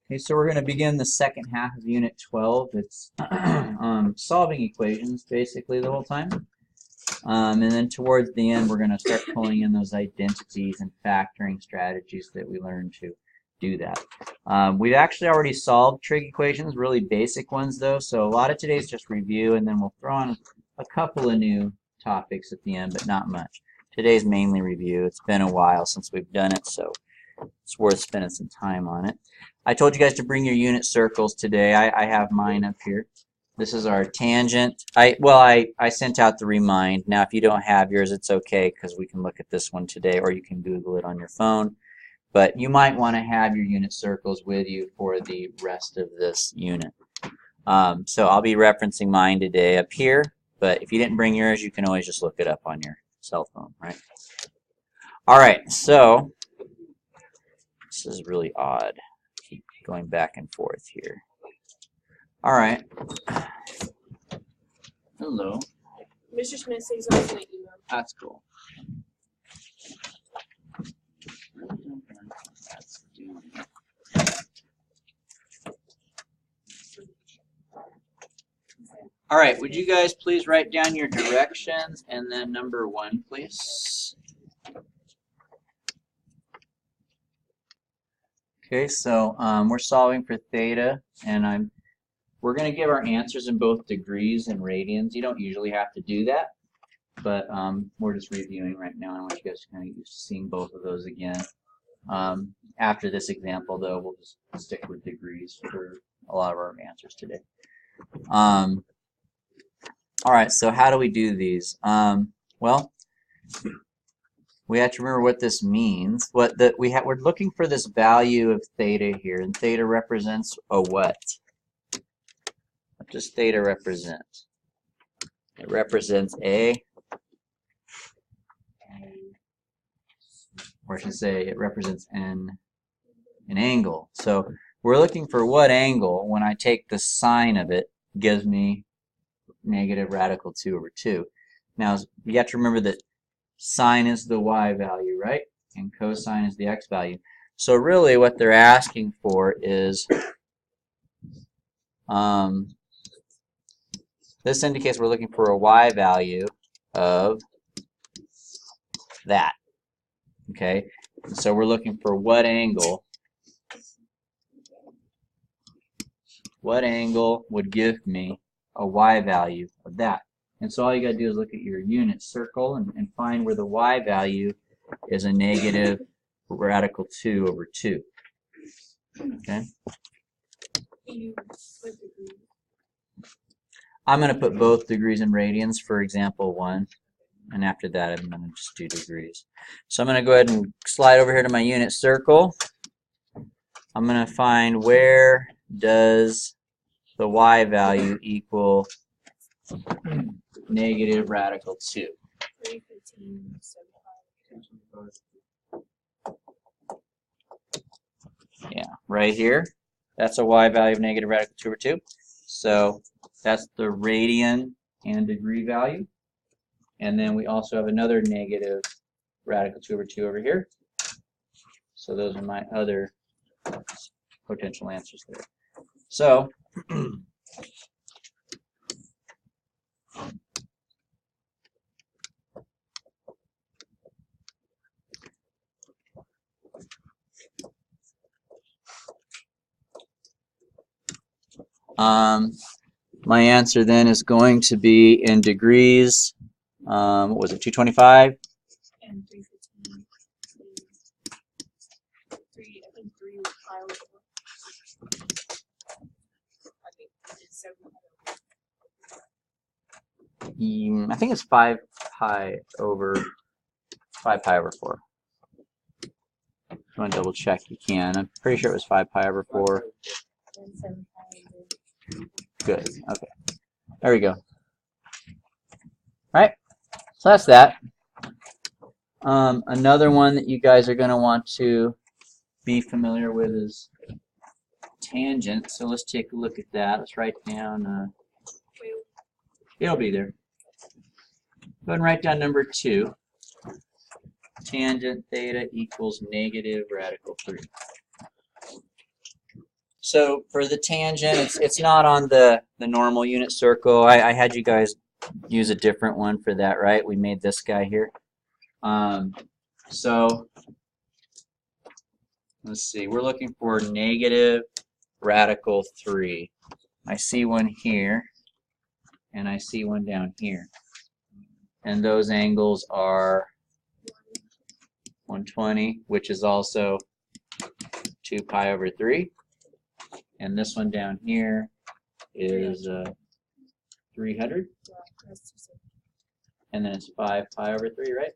Okay, so we're going to begin the second half of Unit 12. It's solving equations basically the whole time. And then towards the end, we're going to start pulling in those identities and factoring strategies that we learned to do that. We've actually already solved trig equations, really basic ones though, so a lot of today's just review, and then we'll throw on a couple of new topics at the end, but not much. Today's mainly review. It's been a while since we've done it, so it's worth spending some time on it. I told you guys to bring your unit circles today. I have mine up here. This is our tangent. I sent out the remind. Now, if you don't have yours, it's okay because we can look at this one today, or you can Google it on your phone. But you might want to have your unit circles with you for the rest of this unit. So I'll be referencing mine today up here. But if you didn't bring yours, you can always just look it up on your cell phone, right? All right, so this is really odd. Keep going back and forth here. All right. Hello. Mr. Smith says he's going to email. That's cool. All right, would you guys please write down your directions and then number 1, please? Okay, so we're solving for theta, and we're going to give our answers in both degrees and radians. You don't usually have to do that, but we're just reviewing right now. I want you guys to kind of get used to seeing both of those again. After this example, though, we'll just stick with degrees for a lot of our answers today. All right, so how do we do these? Well, we have to remember what this means. We're looking for this value of theta here, and theta represents a what? What does theta represent? It represents or I should say it represents an angle. So we're looking for what angle, when I take the sine of it, gives me negative radical 2 over 2. Now, you have to remember that sine is the y value, right? And cosine is the x value. So really what they're asking for is, this indicates we're looking for a y value of that. Okay? So we're looking for what angle would give me a y value of that. And so all you got to do is look at your unit circle and find where the y value is a negative radical 2 over 2. Okay? I'm going to put both degrees and radians for example 1. And after that, I'm going to just do degrees. So I'm going to go ahead and slide over here to my unit circle. I'm going to find where does the y value equal negative radical 2. Yeah, right here. That's a y value of negative radical 2 over 2. So that's the radian and degree value. And then we also have another negative radical 2 over 2 over here. So those are my other potential answers there. So my answer then is going to be in degrees, what was it, 225? And 315. 3, I think 3 was pi over 4. I think it's 7. I think it's 5 pi over 4. If you want to double check, you can. I'm pretty sure it was 5 pi over 4. Good. Okay. There we go. All right. So that's that. Another one that you guys are going to want to be familiar with is tangent. So let's take a look at that. Let's write down. It'll be there. Go ahead and write down number 2. Tangent theta equals negative radical 3. So for the tangent, it's not on the normal unit circle. I had you guys use a different one for that, right? We made this guy here. So let's see. We're looking for negative radical 3. I see one here, and I see one down here. And those angles are 120, which is also 2 pi over 3. And this one down here is 300. And then it's 5 pi over 3, right?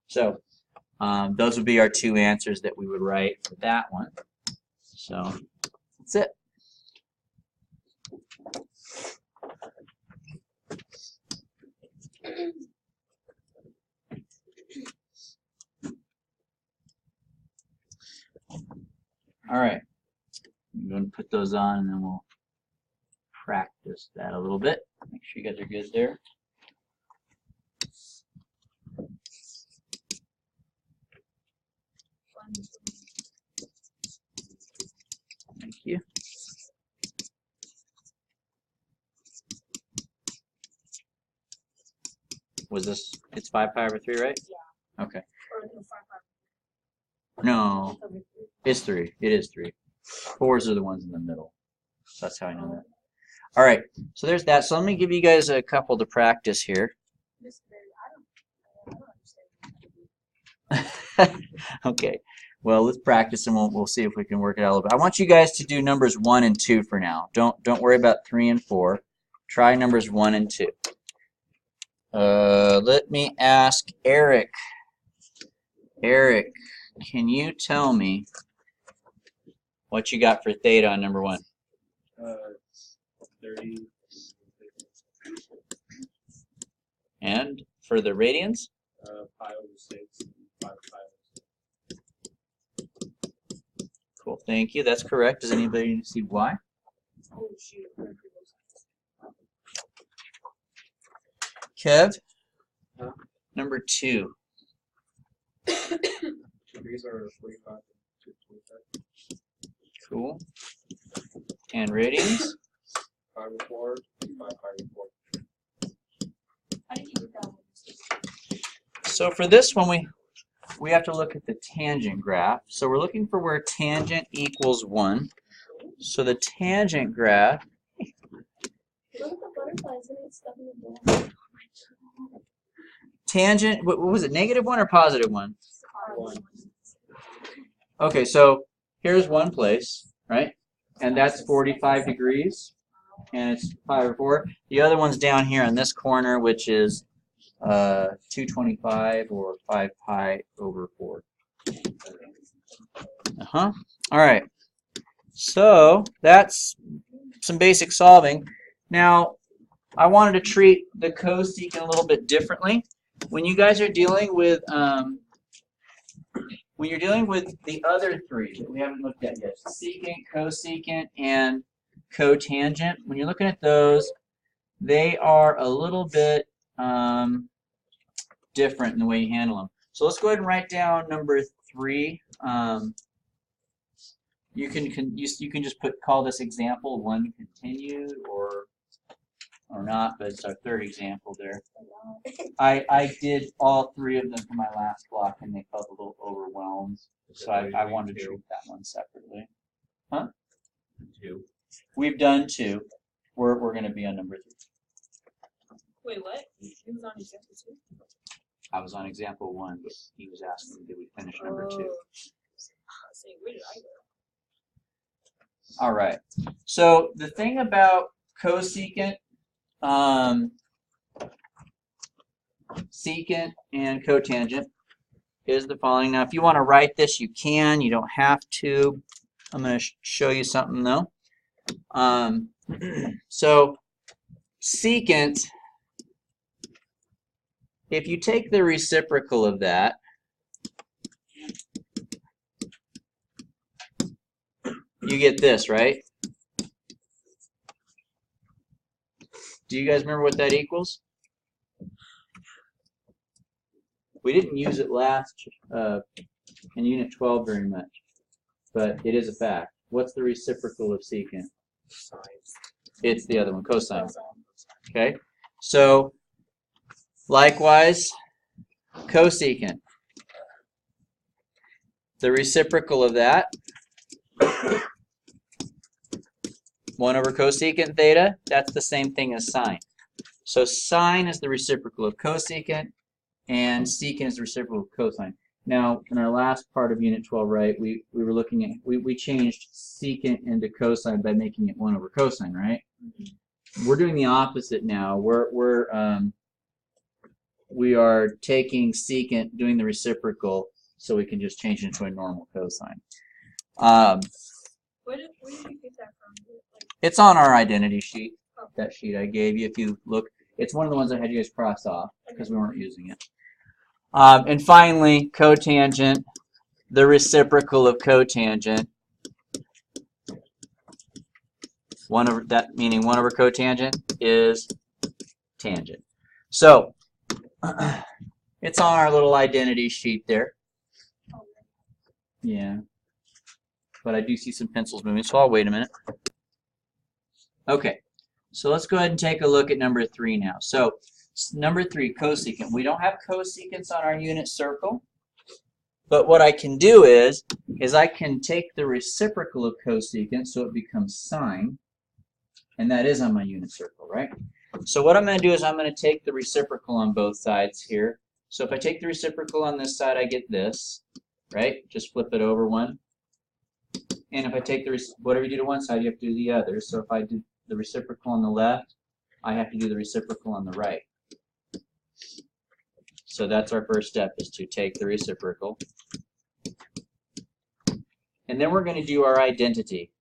So those would be our two answers that we would write for that one. So that's it. All right. I'm going to put those on and then we'll practice that a little bit. Make sure you guys are good there. Thank you. Was this, it's 5 pi over 3, right? Yeah. Okay. No, it's 3. It is 3. 4s are the ones in the middle. So that's how I know that. All right, so there's that. So let me give you guys a couple to practice here. Okay, well, let's practice and we'll see if we can work it out a little bit. I want you guys to do numbers 1 and 2 for now. Don't worry about 3 and 4. Try numbers 1 and 2. Let me ask Eric. Eric, can you tell me what you got for theta on number 1? 30. And for the radians? Pi over 6. 5 pi over 6. Cool, thank you. That's correct. Does anybody see why? Oh, shoot. Kev? Huh? Number 2. Degrees are 45 to 25. Cool. And radians? 5 over 4. 5 pi over 4. How did you get that one? So for this one, we have to look at the tangent graph. So we're looking for where tangent equals 1. So the tangent graph, Look at the butterflies and it's stuck in the ball. tangent, what was it, negative 1 or positive 1? 1. Okay, so here's one place, right? And that's 45 degrees, and it's pi over 4. The other one's down here in this corner, which is 225 or 5 pi over 4. All right. So that's some basic solving. Now, I wanted to treat the cosecant a little bit differently. When you guys are dealing with when you're dealing with the other 3 that we haven't looked at yet, secant, cosecant, and cotangent, when you're looking at those, they are a little bit different in the way you handle them. So let's go ahead and write down number 3. You can just call this example 1 continued or not, but it's our third example there. I did all 3 of them for my last block, and they felt a little overwhelmed, so I wanted to treat that one separately. Huh? 2. We've done 2. We're going to be on number 3. Wait, what? He was on example 2? I was on example 1, but he was asking, did we finish number 2? Saying, where did I go? All right. So the thing about cosecant, secant, and cotangent is the following. Now, if you want to write this, you can. You don't have to. I'm going to show you something, though. So secant, if you take the reciprocal of that, you get this, right? Do you guys remember what that equals? We didn't use it last in Unit 12 very much, but it is a fact. What's the reciprocal of secant? Sine. It's the other one, cosine. Okay, so likewise, cosecant. The reciprocal of that, 1 over cosecant theta, that's the same thing as sine. So sine is the reciprocal of cosecant, and secant is the reciprocal of cosine. Now, in our last part of Unit 12, right, we were looking at, we changed secant into cosine by making it 1 over cosine, right? Mm-hmm. We're doing the opposite now. We are taking secant, doing the reciprocal, so we can just change it into a normal cosine. Where did you get that from? It's on our identity sheet, that sheet I gave you. If you look, it's one of the ones I had you guys cross off because we weren't using it. And finally, cotangent, the reciprocal of cotangent. 1 over that, meaning 1 over cotangent is tangent. So it's on our little identity sheet there. Yeah. But I do see some pencils moving, so I'll wait a minute. Okay, so let's go ahead and take a look at number 3 now. So number 3, cosecant. We don't have cosecants on our unit circle, but what I can do is I can take the reciprocal of cosecant, so it becomes sine, and that is on my unit circle, right? So what I'm going to do is I'm going to take the reciprocal on both sides here. So if I take the reciprocal on this side, I get this, right? Just flip it over one. And if I take the, whatever you do to one side, you have to do the other. So if I do the reciprocal on the left, I have to do the reciprocal on the right. So that's our first step, is to take the reciprocal. And then we're going to do our identity.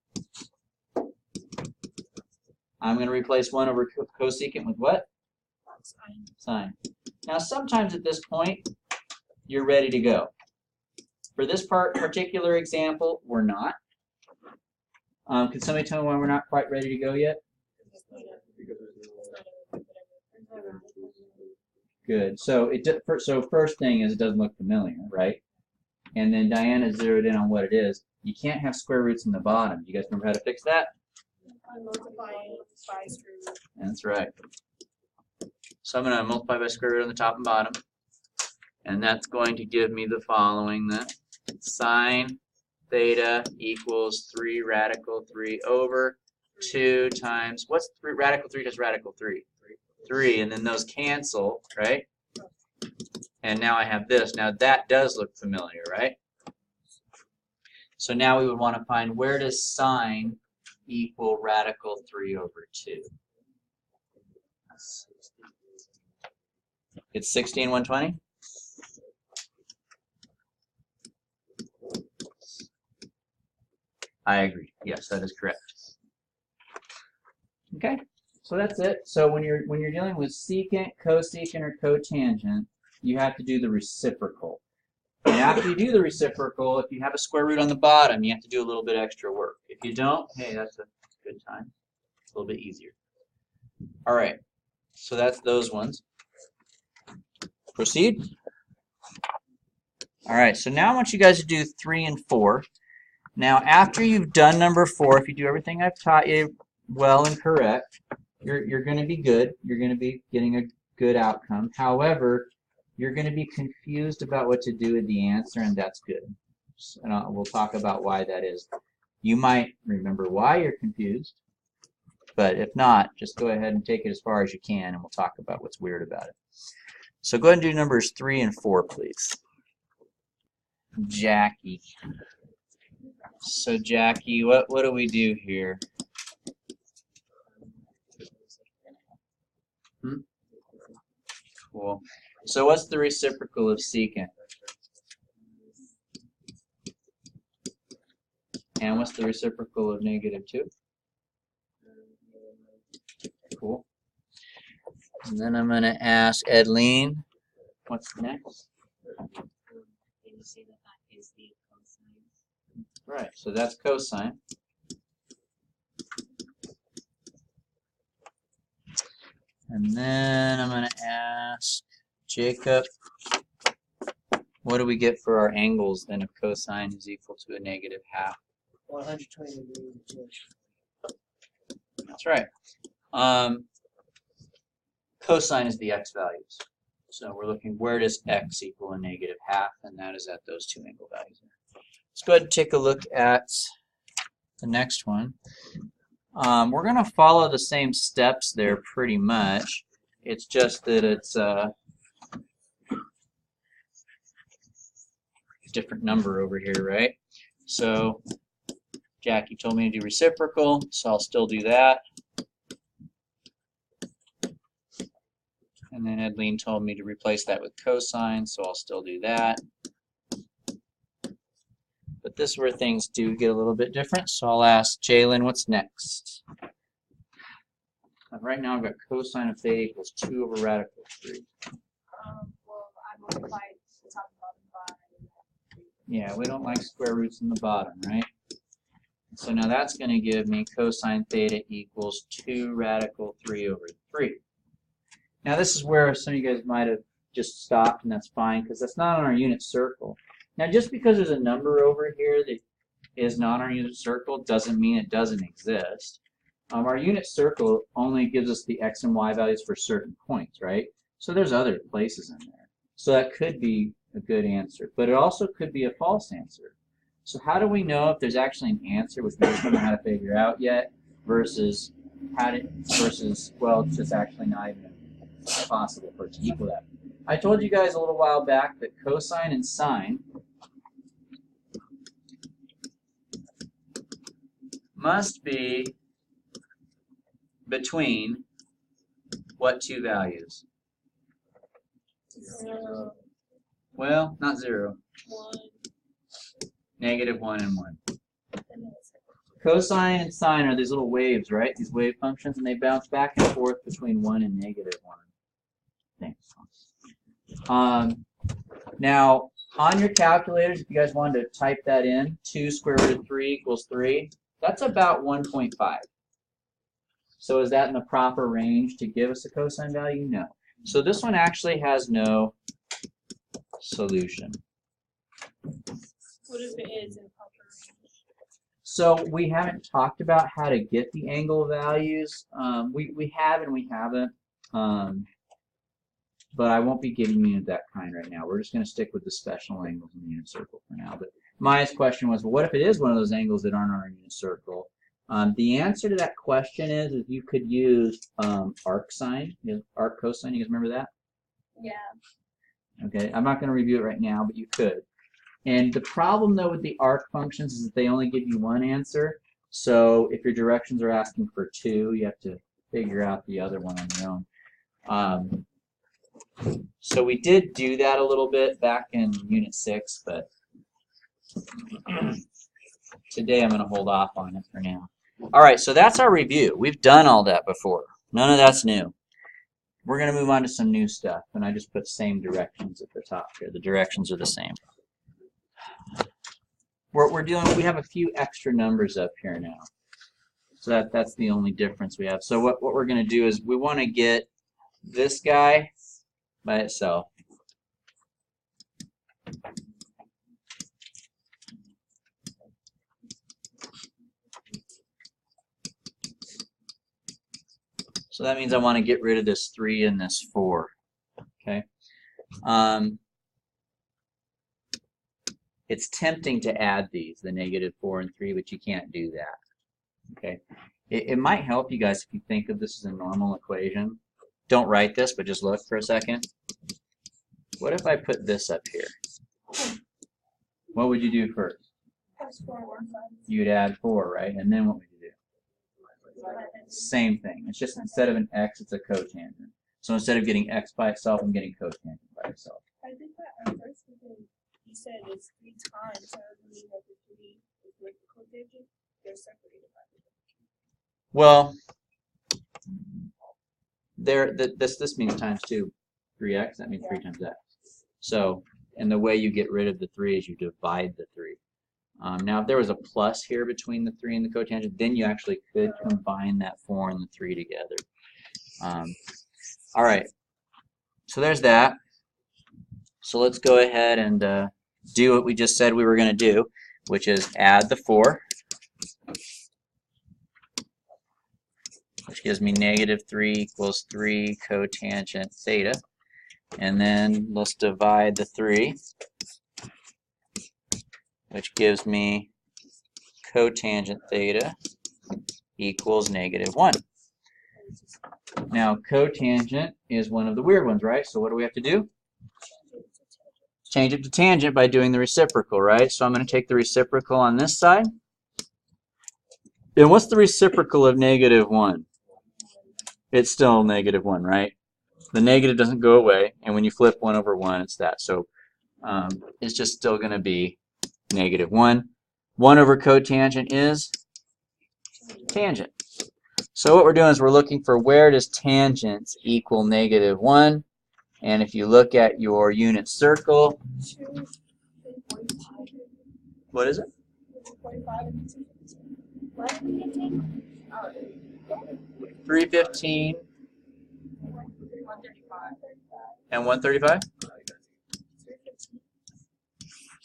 I'm going to replace 1 over cosecant with what? Sine. Sine. Now sometimes at this point, you're ready to go. For this particular example, we're not. Can somebody tell me why we're not quite ready to go yet? Good. So first thing is it doesn't look familiar, right? And then Diana zeroed in on what it is. You can't have square roots in the bottom. You guys remember how to fix that? Multiply by square root. That's right. So I'm going to multiply by square root on the top and bottom. And that's going to give me the following then. Sine theta equals 3 radical 3 over 2 times, what's 3 radical 3 times radical 3? 3, and then those cancel, right? And now I have this. Now that does look familiar, right? So now we would want to find, where does sine equal radical 3 over 2? It's 60 and 120? I agree. Yes, that is correct. Okay, so that's it. So when you're dealing with secant, cosecant, or cotangent, you have to do the reciprocal. And after you do the reciprocal, if you have a square root on the bottom, you have to do a little bit extra work. If you don't, hey, that's a good time. It's a little bit easier. All right, so that's those ones. Proceed. All right, so now I want you guys to do 3 and 4. Now, after you've done number 4, if you do everything I've taught you well and correct, you're going to be good. You're going to be getting a good outcome. However, you're going to be confused about what to do with the answer, and that's good. And we'll talk about why that is. You might remember why you're confused, but if not, just go ahead and take it as far as you can, and we'll talk about what's weird about it. So go ahead and do numbers 3 and 4, please. Jackie. So Jackie, what do we do here? Cool. So what's the reciprocal of secant? And what's the reciprocal of -2? Cool. And then I'm going to ask Edleen, what's next? You see that is the cosine. Right, so that's cosine. And then I'm going to ask Jacob, what do we get for our angles then if cosine is equal to a -1/2? 120 degrees and 240. That's right. Cosine is the x values. So we're looking, where does x equal a negative half, and that is at those two angle values. Let's go ahead and take a look at the next one. We're going to follow the same steps there pretty much. It's just that it's a different number over here, right? So Jackie told me to do reciprocal, so I'll still do that. And then Edleen told me to replace that with cosine, so I'll still do that. But this is where things do get a little bit different, so I'll ask Jalen, what's next? Right now I've got cosine of theta equals 2 over radical 3. Well, I multiplied the top and bottom by. Yeah, we don't like square roots in the bottom, right? So now that's going to give me cosine theta equals 2 radical 3 over 3. Now this is where some of you guys might have just stopped, and that's fine, because that's not on our unit circle. Now just because there's a number over here that is not on our unit circle doesn't mean it doesn't exist. Our unit circle only gives us the x and y values for certain points, right? So there's other places in there. So that could be a good answer, but it also could be a false answer. So how do we know if there's actually an answer, which we don't know how to figure out yet, versus well, it's just actually not even possible for it to equal that. I told you guys a little while back that cosine and sine must be between what two values? 0, Well, not 0. 1, Negative 1 and 1. and then it's Cosine and sine are these little waves, right? These wave functions, and they bounce back and forth between 1 and negative 1. Thanks. Now, on your calculators, if you guys wanted to type that in, 2 square root of 3 equals 3, that's about 1.5. So is that in the proper range to give us a cosine value? No. So this one actually has no solution. What if it is in proper range? So we haven't talked about how to get the angle values. We have and we haven't. But I won't be giving you that kind right now. We're just going to stick with the special angles in the unit circle for now. But Maya's question was, well, what if it is one of those angles that aren't on our unit circle? The answer to that question is you could use arc sine, arc cosine. You guys remember that? Yeah. Okay, I'm not going to review it right now, but you could. And the problem, though, with the arc functions is that they only give you one answer. So if your directions are asking for 2, you have to figure out the other one on your own. So we did do that a little bit back in Unit 6, but today I'm going to hold off on it for now. All right, so that's our review. We've done all that before. None of that's new. We're going to move on to some new stuff, and I just put same directions at the top here. The directions are the same. We have a few extra numbers up here now. So that's the only difference we have. So what we're going to do is we want to get this guy by itself. So that means I want to get rid of this 3 and this 4. Okay. It's tempting to add these, the negative 4 and 3, but you can't do that. Okay. It might help you guys if you think of this as a normal equation. Don't write this, but just look for a second. What if I put this up here? What would you do first? Plus 4, 1, 5. You'd add 4, right? And then what would you do? Same thing. It's just instead of an x, it's a cotangent. So instead of getting x by itself, I'm getting cotangent by itself. I did that at first because you said it's 3 times, so I was meaning that the 3 is like the cotangent. They're separated by the Well, this means times 2. 3x, that means 3 times x. So, and the way you get rid of the 3 is you divide the 3. Now, if there was a plus here between the 3 and the cotangent, then you actually could combine that 4 and the 3 together. All right, so there's that. So let's go ahead and do what we just said we were going to do, which is add the 4 which gives me -3 equals 3 cotangent theta. And then let's divide the 3, which gives me cotangent theta equals -1. Now, cotangent is one of the weird ones, right? So what do we have to do? Change it to tangent by doing the reciprocal, right? So I'm going to take the reciprocal on this side. And what's the reciprocal of -1? It's still -1, right? The negative doesn't go away, and when you flip 1 over 1, it's that. So it's just still going to be -1. 1 over cotangent is tangent. So what we're doing is we're looking for where does tangent equal -1. And if you look at your unit circle, what is it? 315 and 135?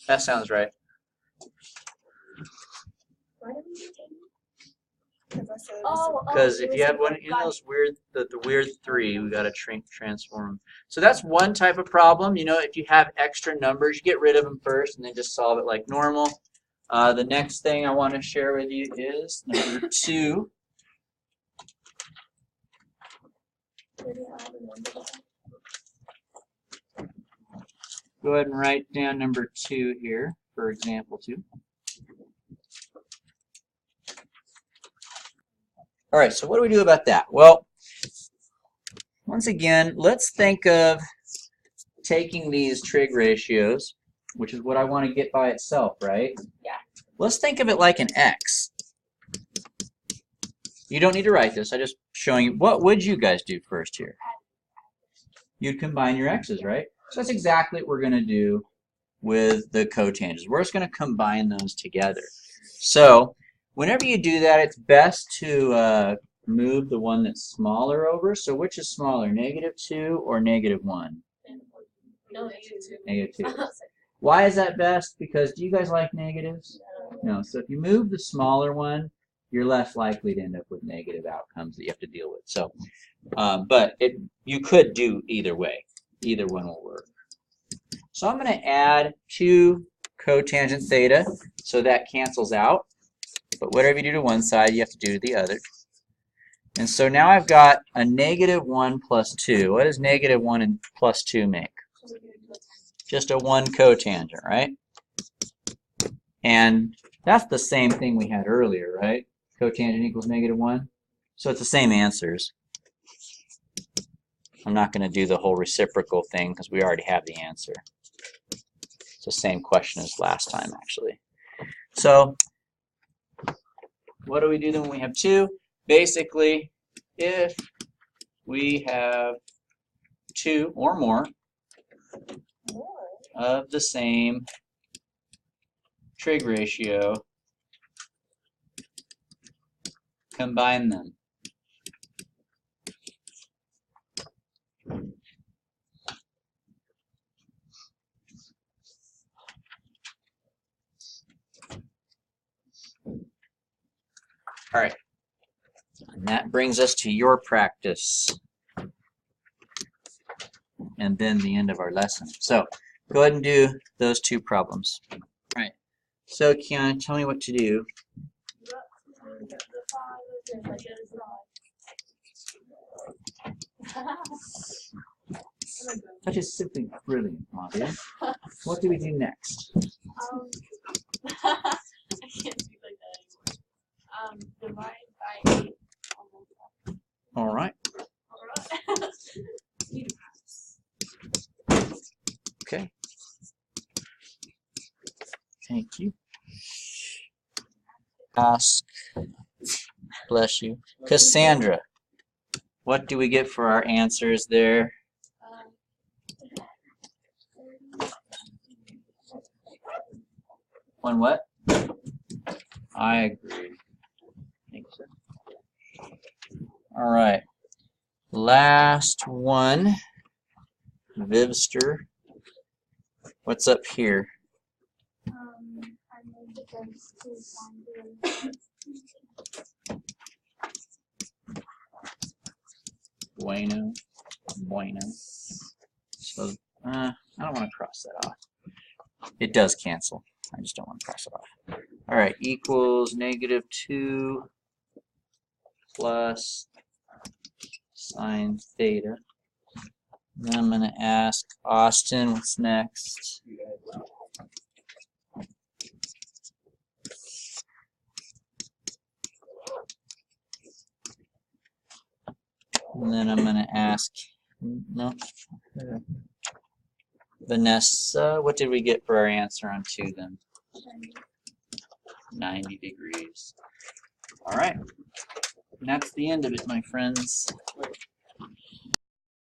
That sounds right. Because if you have one in those weird, the weird 3, we got to transform them. So that's one type of problem. You know, if you have extra numbers, you get rid of them first and then just solve it like normal. The next thing I want to share with you is number 2. Go ahead and write down number 2 here for example 2. All right, so what do we do about that? Well, once again, let's think of taking these trig ratios, which is what I want to get by itself, right? Yeah. Let's think of it like an x. You don't need to write this. I'm just showing you. What would you guys do first here? You'd combine your x's, right? So that's exactly what we're going to do with the cotangents. We're just going to combine those together. So whenever you do that, it's best to move the one that's smaller over. So which is smaller, -2 or -1? No, -2. Why is that best? Because do you guys like negatives? No. So if you move the smaller one, you're less likely to end up with negative outcomes that you have to deal with. So, but you could do either way. Either one will work. So I'm going to add 2 cotangent theta, so that cancels out. But whatever you do to one side, you have to do to the other. And so now I've got a -1 plus 2. What does -1 and plus 2 make? Just a 1 cotangent, right? And that's the same thing we had earlier, right? Cotangent equals -1. So it's the same answers. I'm not going to do the whole reciprocal thing because we already have the answer. It's the same question as last time, actually. So what do we do then when we have 2? Basically, if we have 2 or more of the same trig ratio, combine them. All right, and that brings us to your practice and then the end of our lesson. So go ahead and do those 2 problems. All right, so Kiana, tell me what to do. That is simply brilliant, Nadia. What do we do next? I can't speak like that anymore. Divide by 8. All right. Okay. Thank you. Ask, bless you, Cassandra. What do we get for our answers there? One what? I agree. I think so. All right. Last one. Vivster. What's up here? I made the Bueno. Bueno. So, I don't want to cross that off. It does cancel. I just don't want to cross it off. All right, equals -2 plus sine theta. Then I'm going to ask Austin, what's next? And then I'm going to ask, no, Vanessa, what did we get for our answer on 2 then? 90 degrees. All right. And that's the end of it, my friends.